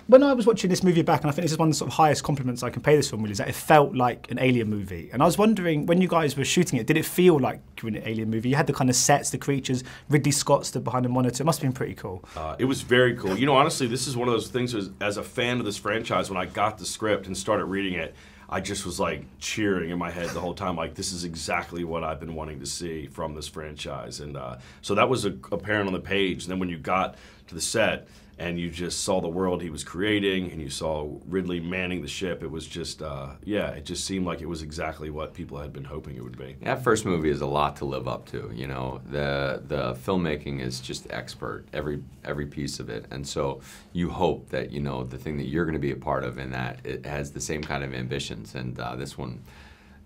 when I was watching this movie back, and I think this is one of the sort of highest compliments I can pay this film, really, is that it felt like an Alien movie. And I was wondering, when you guys were shooting it, did it feel like an Alien movie? You had the kind of sets, the creatures, Ridley Scott stood behind the monitor. It must have been pretty cool. It was very cool. You know, honestly, this is one of those things, as a fan of this franchise, when I got the script and started reading it, I just was like cheering in my head the whole time, like, this is exactly what I've been wanting to see from this franchise. And so that was apparent on the page. And then when you got to the set, and you just saw the world he was creating, and you saw Ridley manning the ship. It was just, yeah, it just seemed like it was exactly what people had been hoping it would be. That first movie is a lot to live up to. You know, the filmmaking is just expert, every piece of it, and so you hope that, you know, the thing that you're going to be a part of in that, it has the same kind of ambitions, and this one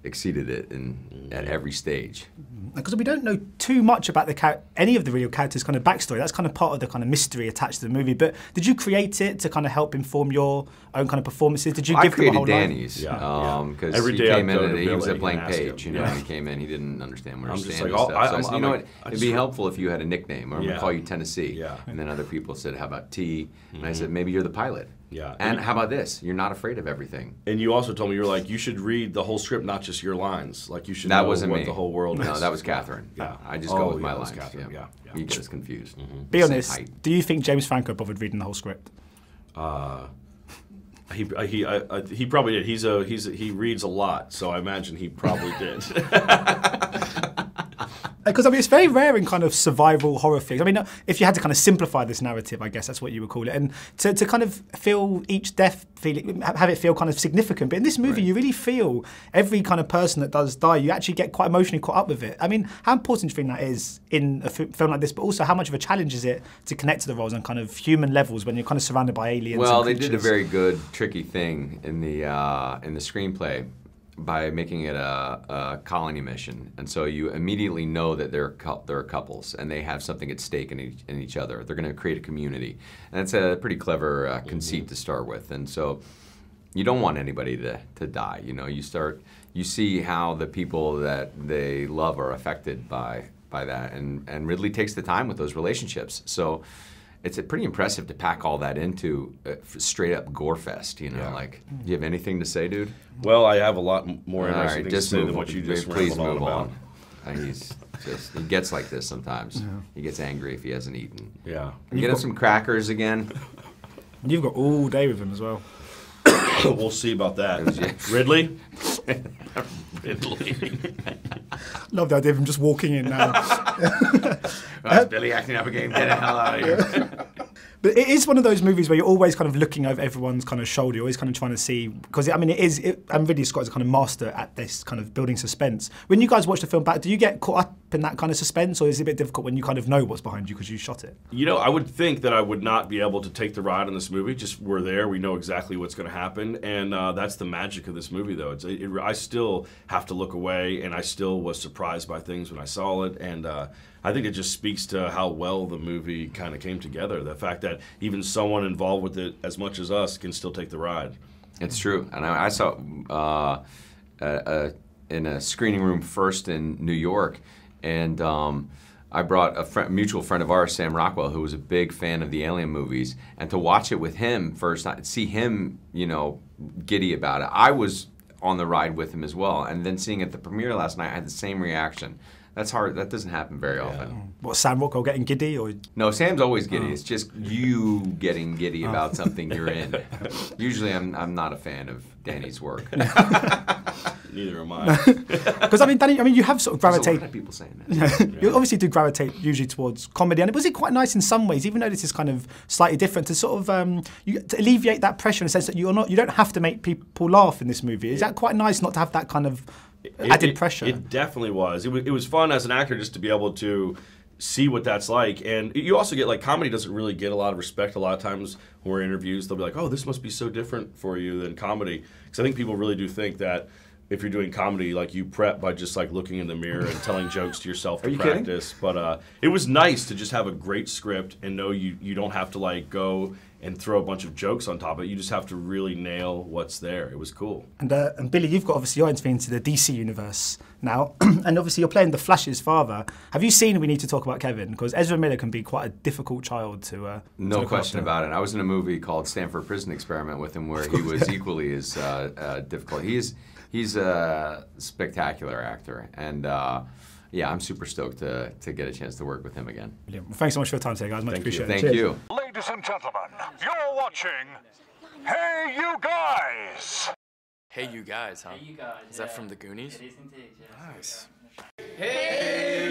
exceeded it at every stage. Because we don't know too much about any of the real characters' kind of backstory. That's kind of part of the kind of mystery attached to the movie. But did you create it to kind of help inform your own kind of performances? Did you give them a whole Danny's, life? because he came in and he was a blank page. You know, he came in, he didn't understand where to stand. So I said, you know what? It'd be helpful if you had a nickname, or I'm gonna call you Tennessee. And then other people said, how about T? And I said, maybe you're the pilot. Yeah. And how about this? You're not afraid of everything. And you also told me, you were like, you should read the whole script, not just your lines. Like, you should know what the whole world is. No, that was Catherine. Yeah. I just go with my lines. Catherine. Yeah. You get us confused. Be honest, do you think James Franco bothered reading the whole script? He probably did. He reads a lot, so I imagine he probably did. Because I mean, it's very rare in kind of survival horror films. I mean, if you had to kind of simplify this narrative, I guess that's what you would call it, and to kind of feel each death, have it feel kind of significant. But in this movie, you really feel every kind of person that does die. You actually get quite emotionally caught up with it. I mean, how important do you think that is in a film like this? But also, how much of a challenge is it to connect to the roles on kind of human levels when you're kind of surrounded by aliens? Well, they did a very good, tricky thing in the screenplay, by making it a colony mission, and so you immediately know that they're couples and they have something at stake in each other. They're going to create a community, and it's a pretty clever conceit to start with. And so you don't want anybody to die. You know, you see how the people that they love are affected by that, and Ridley takes the time with those relationships. So it's pretty impressive to pack all that into straight up gore fest, you know. Like, do you have anything to say, dude? Well, I have a lot more interesting things to say than what you just rambled on about. He gets like this sometimes. He gets angry if he hasn't eaten. Yeah. Get him some crackers again. You've got all day with him as well. We'll see about that. Ridley? Ridley. Love the idea of him just walking in now. That's Billy acting up again. Get the hell out of here. But it is one of those movies where you're always kind of looking over everyone's kind of shoulder. You're always kind of trying to see, because I mean, and Ridley Scott is a kind of master at this kind of building suspense. When you guys watch the film back, do you get caught up in that kind of suspense, or is it a bit difficult when you kind of know what's behind you because you shot it? You know, I would think that I would not be able to take the ride on this movie. Just we're there, we know exactly what's going to happen, and that's the magic of this movie, though. I still have to look away, and I still was surprised by things when I saw it, and I think it just speaks to how well the movie kind of came together. The fact that even someone involved with it as much as us can still take the ride. It's true. And I saw in a screening room first in New York, and I brought a mutual friend of ours, Sam Rockwell, who was a big fan of the Alien movies, and to watch it with him first, see him, you know, giddy about it. I was on the ride with him as well, and then seeing it at the premiere last night, I had the same reaction. That's hard. That doesn't happen very often. What, Sam Rockwell getting giddy, or? No, Sam's always giddy. It's just you getting giddy about something you're in. Usually, I'm not a fan of Danny's work. Neither am I. Because I mean, Danny, you have sort of gravitated. There's a lot of people saying that. You obviously do gravitate usually towards comedy, and was it quite nice in some ways, even though this is kind of slightly different, to sort of to alleviate that pressure in the sense that you don't have to make people laugh in this movie? Is that quite nice not to have that kind of added pressure? It definitely was. It was fun as an actor just to be able to see what that's like. And you also get, like, comedy doesn't really get a lot of respect a lot of times when we're in interviews. They'll be like, oh, this must be so different for you than comedy. Because I think people really do think that if you're doing comedy, like you prep by just like looking in the mirror and telling jokes to yourself to you practice. kidding? But it was nice to just have a great script and know you don't have to like go and throw a bunch of jokes on top of it. You just have to really nail what's there. It was cool. And Billy, you've got obviously your entry into the DC universe now, and obviously you're playing the Flash's father. Have you seen We Need to Talk About Kevin? Because Ezra Miller can be quite a diffiful child to. No question about it. I was in a movie called Stanford Prison Experiment with him, where he was equally as difficult. He's a spectacular actor, and yeah, I'm super stoked to get a chance to work with him again. Brilliant. Well, thanks so much for your time today, guys. Much appreciated. Thank you. Ladies and gentlemen, you're watching Hey You Guys! Hey You Guys, huh? Hey, you guys. Is that from the Goonies? It is indeed, yes. Nice. Hey!